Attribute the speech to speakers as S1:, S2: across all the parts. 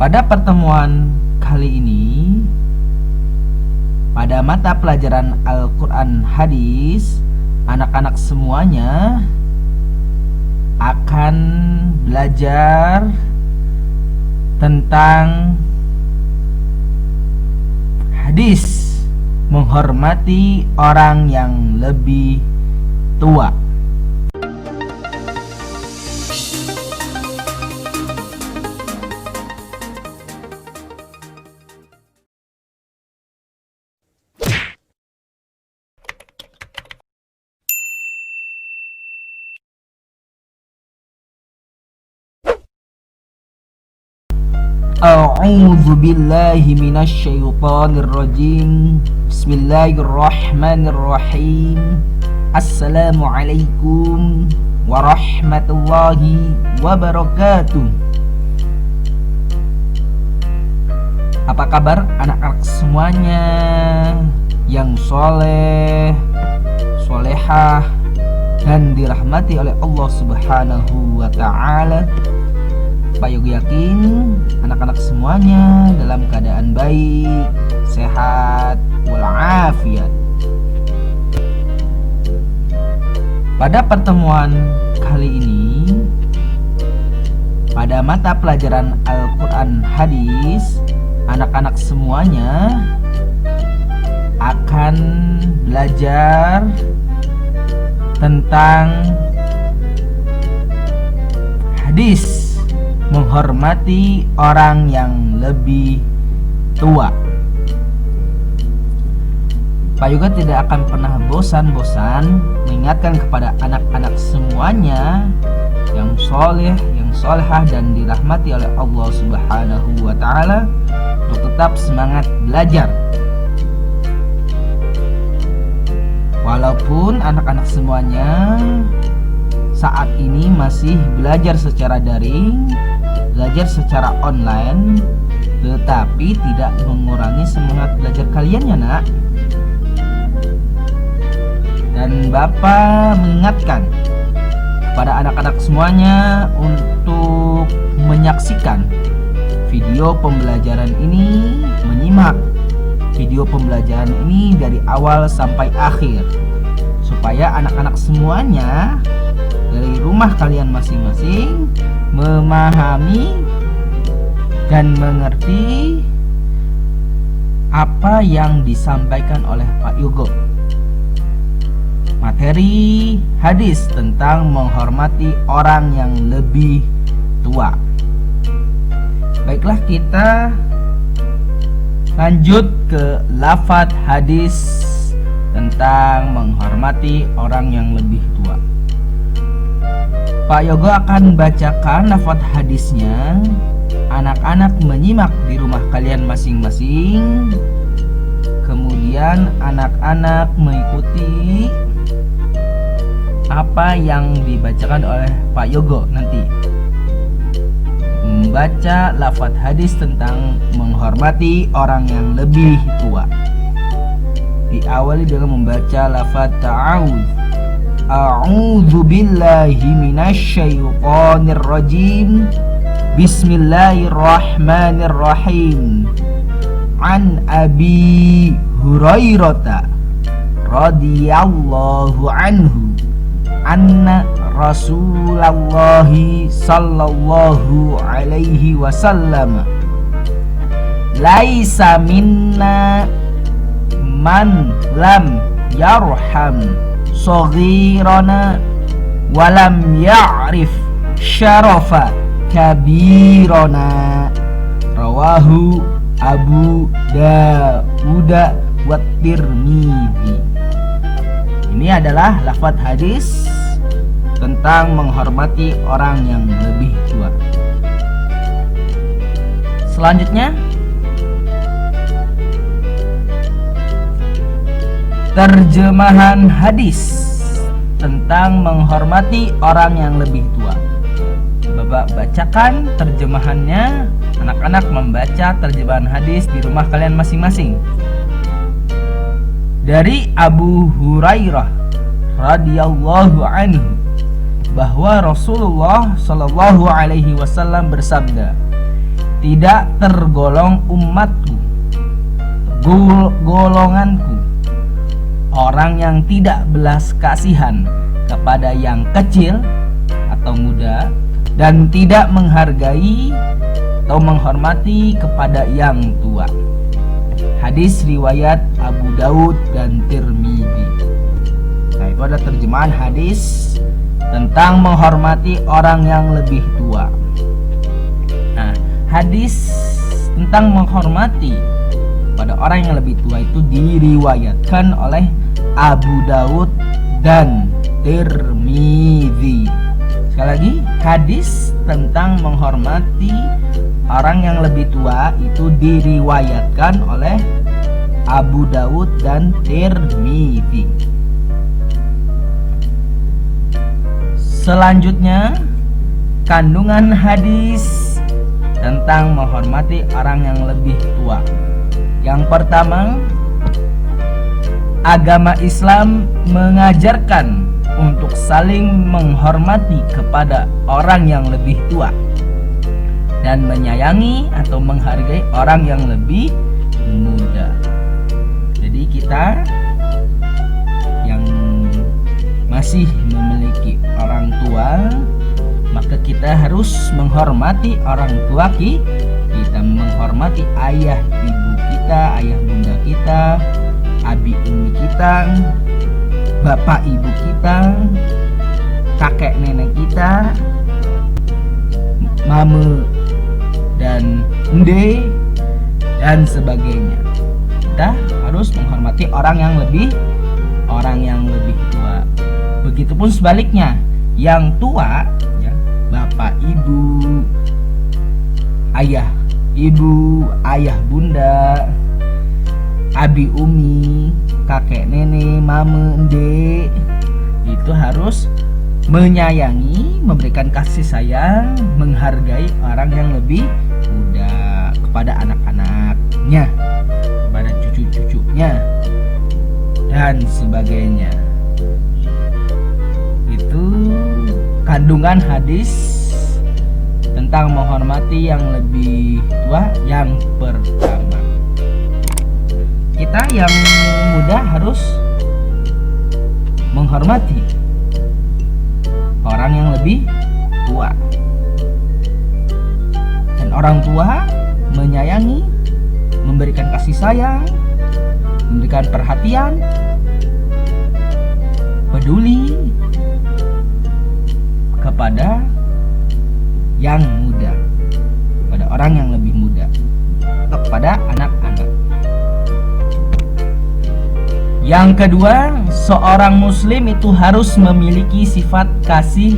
S1: Pada pertemuan kali ini, pada mata pelajaran Al-Quran Hadis, anak-anak semuanya akan belajar tentang hadis menghormati orang yang lebih tua. A'udzu billahi minasy syaithanir rajim. Bismillahirrahmanirrahim. Assalamualaikum warahmatullahi wabarakatuh. Apa kabar anak-anak semuanya yang soleh, solehah, dan dirahmati oleh Allah Subhanahu wa ta'ala? Pak Yogi yakin anak-anak semuanya dalam keadaan baik, sehat, walafiat. Pada pertemuan kali ini, pada mata pelajaran Al-Quran Hadis, anak-anak semuanya akan belajar tentang hadis menghormati orang yang lebih tua. Pak Yoga tidak akan pernah bosan-bosan mengingatkan kepada anak-anak semuanya yang soleh, yang solehah, dan dirahmati oleh Allah Subhanahu wa ta'ala untuk tetap semangat belajar. Walaupun anak-anak semuanya saat ini masih belajar secara daring, belajar secara online, tetapi tidak mengurangi semangat belajar kalian ya nak. Dan Bapak mengingatkan kepada anak-anak semuanya untuk menyaksikan video pembelajaran ini, menyimak video pembelajaran ini dari awal sampai akhir, supaya anak-anak semuanya dari rumah kalian masing-masing memahami dan mengerti apa yang disampaikan oleh Pak Yogo. Materi hadis tentang menghormati orang yang lebih tua. Baiklah, kita lanjut ke lafaz hadis tentang menghormati orang yang lebih tua. Pak Yogo akan bacakan lafaz hadisnya. Anak-anak menyimak di rumah kalian masing-masing. Kemudian anak-anak mengikuti apa yang dibacakan oleh Pak Yogo nanti. Membaca lafaz hadis tentang menghormati orang yang lebih tua. Diawali dengan membaca lafaz ta'awudz. A'udzu billahi minasy syaithanir rajim. Bismillahirrahmanirrahim. An Abi Hurairah radhiyallahu anhu anna Rasulullah sallallahu alaihi wasallam laisa minna man lam yarham saghirana walam ya'rif syarafa kabirana. Rawahu Abu Dawud wa Tirmidzi. Ini adalah lafaz hadis tentang menghormati orang yang lebih tua. Selanjutnya, terjemahan hadis tentang menghormati orang yang lebih tua. Bapak bacakan terjemahannya, anak-anak membaca terjemahan hadis di rumah kalian masing-masing. Dari Abu Hurairah radhiyallahu anhu bahwa Rasulullah Shallallahu alaihi wasallam bersabda, tidak tergolong umatku, golonganku, orang yang tidak belas kasihan kepada yang kecil atau muda, dan tidak menghargai atau menghormati kepada yang tua. Hadis riwayat Abu Daud dan Tirmidzi. Nah, itu adalah terjemahan hadis tentang menghormati orang yang lebih tua. Nah, hadis tentang menghormati pada orang yang lebih tua itu diriwayatkan oleh Abu Daud dan Tirmidzi. Sekali lagi, hadis tentang menghormati orang yang lebih tua itu diriwayatkan oleh Abu Daud dan Tirmidzi. Selanjutnya, kandungan hadis tentang menghormati orang yang lebih tua. Yang pertama, agama Islam mengajarkan untuk saling menghormati kepada orang yang lebih tua dan menyayangi atau menghargai orang yang lebih muda. Jadi kita yang masih memiliki orang tua, maka kita harus menghormati orang tua kita, menghormati ayah ibu kita, ayah bunda kita, abi umi kita, bapak ibu kita, kakek nenek kita, mame dan ende dan sebagainya. Kita harus menghormati orang yang lebih tua. Begitupun sebaliknya, yang tua ya, bapak ibu, ayah ibu, ayah bunda, abi umi, kakek nenek, mame ende, itu harus menyayangi, memberikan kasih sayang, menghargai orang yang lebih muda, kepada anak-anaknya, kepada cucu-cucunya dan sebagainya. Itu kandungan hadis tentang menghormati yang lebih tua yang pertama. Kita yang muda harus menghormati orang yang lebih tua, dan orang tua menyayangi, memberikan kasih sayang, memberikan perhatian, peduli kepada yang muda, kepada orang yang lebih muda, atau kepada anak-anak. Yang kedua, seorang muslim itu harus memiliki sifat kasih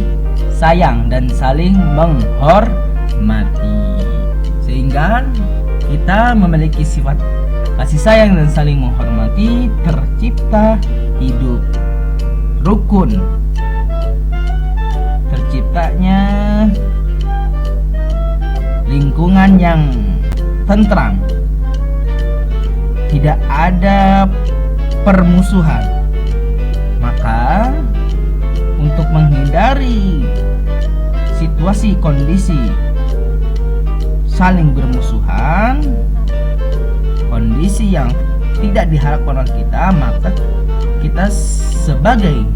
S1: sayang dan saling menghormati. Sehingga kita memiliki sifat kasih sayang dan saling menghormati, tercipta hidup rukun, terciptanya lingkungan yang tentram, tidak ada permusuhan. Maka untuk menghindari situasi kondisi saling bermusuhan, kondisi yang tidak diharapkan oleh kita, maka kita sebagai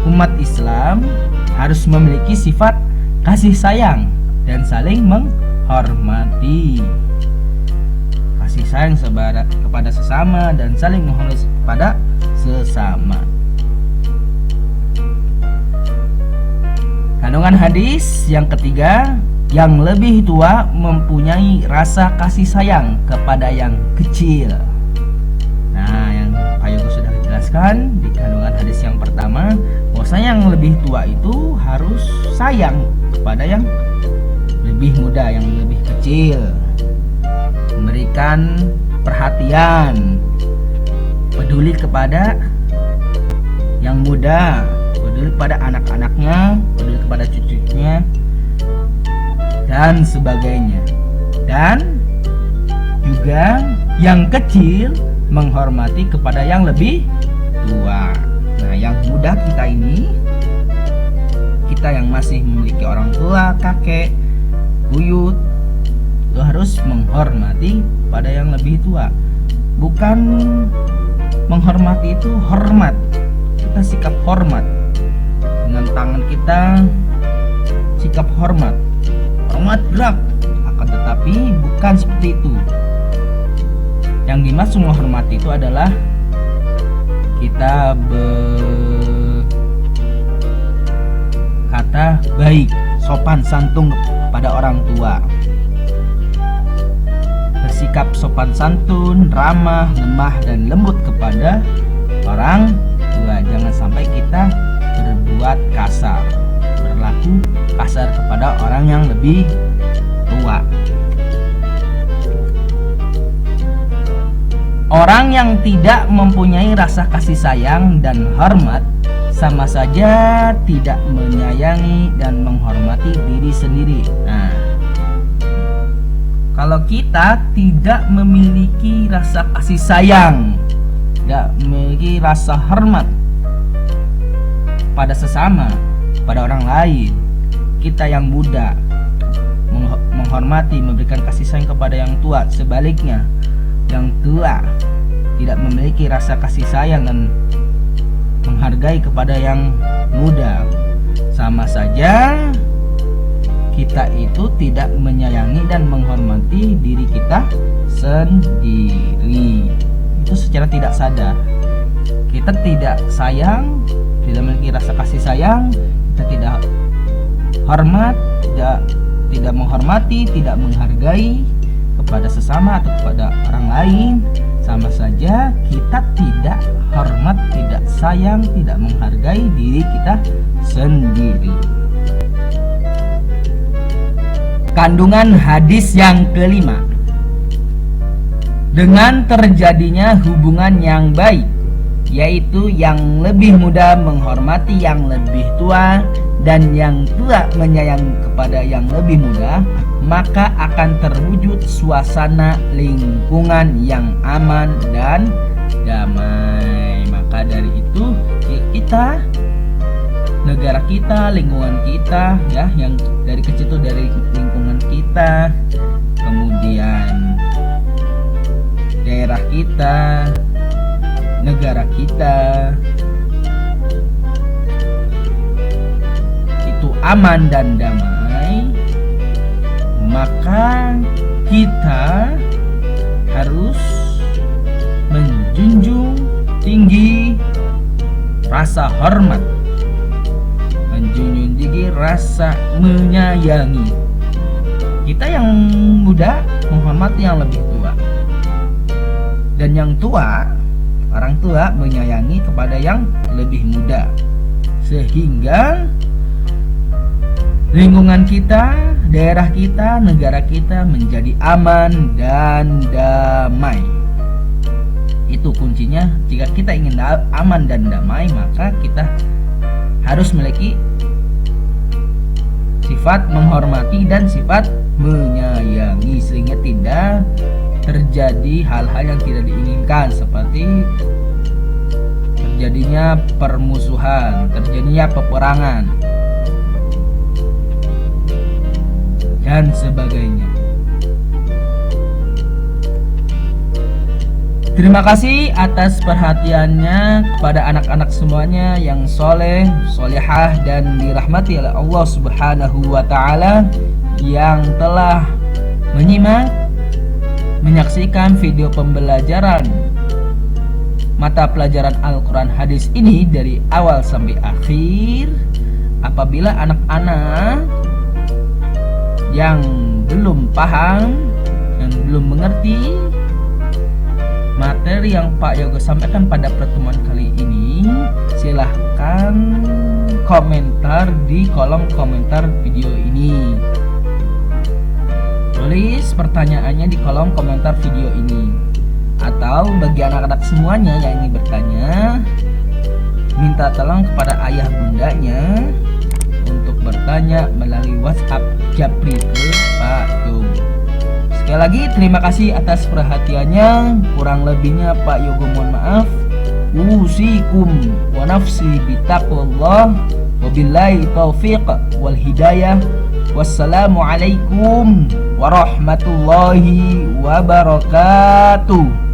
S1: umat Islam harus memiliki sifat kasih sayang dan saling menghormati. Kasih sayang kepada sesama dan saling menghormati kepada sesama. Kandungan hadis yang ketiga, yang lebih tua mempunyai rasa kasih sayang kepada yang kecil. Nah, yang Pak Yogo sudah jelaskan di kandungan hadis yang pertama, bahwasanya yang lebih tua itu harus sayang kepada yang lebih muda, yang lebih kecil, memberikan perhatian, peduli kepada yang muda, peduli kepada anak-anaknya, peduli kepada cucunya dan sebagainya. Dan juga yang kecil menghormati kepada yang lebih tua. Nah, yang muda kita ini, kita yang masih memiliki orang tua, kakek, buyut itu harus menghormati pada yang lebih tua. Bukan menghormati itu hormat, kita sikap hormat dengan tangan kita, sikap hormat gerak, akan tetapi bukan seperti itu. Yang dimaksud menghormati itu adalah kita berkata baik, sopan santun pada orang tua, bersikap sopan santun, ramah, lemah dan lembut kepada orang tua. Jangan sampai kita berbuat kasar, berlaku kasar kepada orang yang lebih tua. Orang yang tidak mempunyai rasa kasih sayang dan hormat sama saja tidak menyayangi dan menghormati diri sendiri. Nah, kalau kita tidak memiliki rasa kasih sayang, tidak memiliki rasa hormat pada sesama, pada orang lain, kita yang muda menghormati, memberikan kasih sayang kepada yang tua. Sebaliknya, yang tua tidak memiliki rasa kasih sayang dan menghargai kepada yang muda, sama saja kita itu tidak menyayangi dan menghormati diri kita sendiri. Itu secara tidak sadar. Kita tidak sayang, tidak memiliki rasa kasih sayang, kita tidak hormat, tidak menghormati, tidak menghargai kepada sesama atau kepada orang lain, sama saja kita tidak hormat, tidak sayang, tidak menghargai diri kita sendiri. Kandungan hadis yang kelima, dengan terjadinya hubungan yang baik, yaitu yang lebih muda menghormati yang lebih tua dan yang tua menyayangi kepada yang lebih muda, maka akan terwujud suasana lingkungan yang aman dan damai. Maka dari itu kita, negara kita, lingkungan kita, ya, yang dari kecil itu dari lingkungan kita, kemudian daerah kita, negara kita itu aman dan damai, maka kita harus menjunjung tinggi rasa hormat, menjunjung tinggi rasa menyayangi. Kita yang muda menghormati yang lebih tua, dan yang tua, orang tua menyayangi kepada yang lebih muda, sehingga lingkungan kita, daerah kita, negara kita menjadi aman dan damai. Itu kuncinya. Jika kita ingin aman dan damai, maka kita harus memiliki sifat menghormati dan sifat menyayangi, sehingga tidak terjadi hal-hal yang tidak diinginkan, seperti terjadinya permusuhan, terjadinya peperangan, dan sebagainya. Terima kasih atas perhatiannya kepada anak-anak semuanya yang soleh, solehah dan dirahmati oleh Allah Subhanahu wa Ta'ala, yang telah menyimak, menyaksikan video pembelajaran mata pelajaran Al-Quran Hadis ini dari awal sampai akhir. Apabila anak-anak yang belum paham dan belum mengerti materi yang Pak Yogo sampaikan pada pertemuan kali ini, silahkan komentar di kolom komentar video ini. Tulis pertanyaannya di kolom komentar video ini. Atau bagi anak-anak semuanya yang ingin bertanya, minta tolong kepada ayah bundanya untuk bertanya melalui WhatsApp Japri ke Pak Yogo. Sekali lagi terima kasih atas perhatiannya. Kurang lebihnya Pak Yogo mohon maaf. Usikum wa nafsi bitaqwallah, wabillahi taufiq wal hidayah. Wassalamualaikum warahmatullahi wabarakatuh.